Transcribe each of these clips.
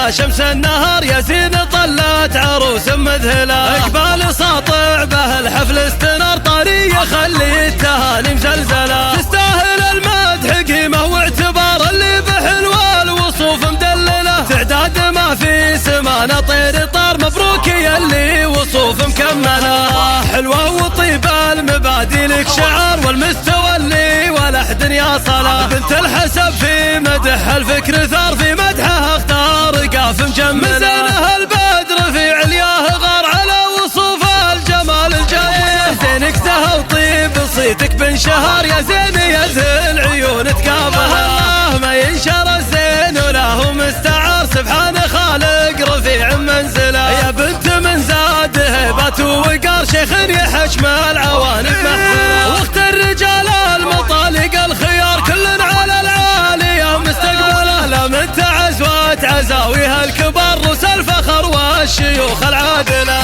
كأنها شمس النهار يا زين طلت عروس مذهلة. اقبال ساطع به الحفل استنار طرية خلي التهاني مزلزلة. تستاهل المدح قيمة واعتبار اللي بحلوة الوصوف مدللة. تعداد ما في سما طير طار مبروك يا اللي وصوف مكملة. حلوة وطيب المبادئ لك شعار والمستوى اللي ولا حد يا صلاة. بنت الحسب في مدح الفكر ثار في مدحها اختار قاف مجملة. مزينها البدر في علياه غار على وصوف الجمال الجاية. زينك زهى وطيب صيتك بنشهر يا زين يا ذل عيون تقابلها. ما ينشر الزين وله مستعار سبحان خالق رفيع منزله. يا بنت من زاد هبات ووقار شيخ يحشم العوانف محفوظ. واخت الرجال المطالق الخيار كل على العالية مستقبله. لا من تعز وتعزاويها الكبار رؤوس الفخر والشيوخ العادلة.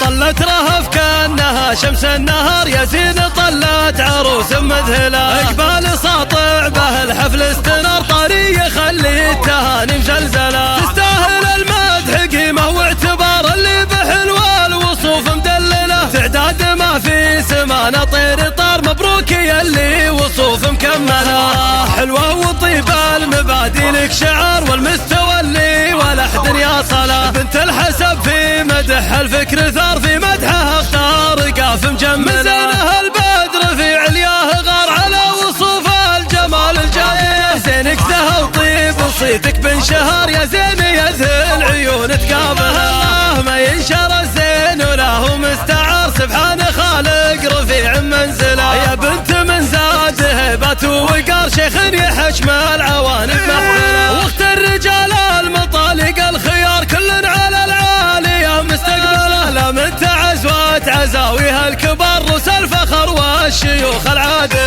طلت رهف كأنها شمس النهار يا زين طلت عروس مذهلة. اقبال ساطع به الحفل استنار طرية خلي التهاني مزلزلة. تستاهل المدح قيمة واعتبار اللي بحلوة الوصوف مدللة. تعداد ما في سما طير طار مبروك يا اللي وصوف مكملة. حلوة وطيب المبادئ لك شعار والمستوى اللي ولا حد يا صلاة. بنت الحسب في مدح الفكر ثار في مدحها اختار قاف مجملة. مزينها البدر في علياه غار على وصوف الجمال الجاية. زينك زهى وطيب صيتك بنشهر يا زين يا ذل عيون تقابلها. ما ينشر الزين وله مستعار سبحان خالق رفيع منزله. يا بنت من زاد هبات ووقار شيخ يحشم العوانف محفوظ. واخت الرجال المطالق الخيار كل على العالية مستقبله. لا من تعز وتعزاويها الكبار رؤوس الفخر والشيوخ العادل.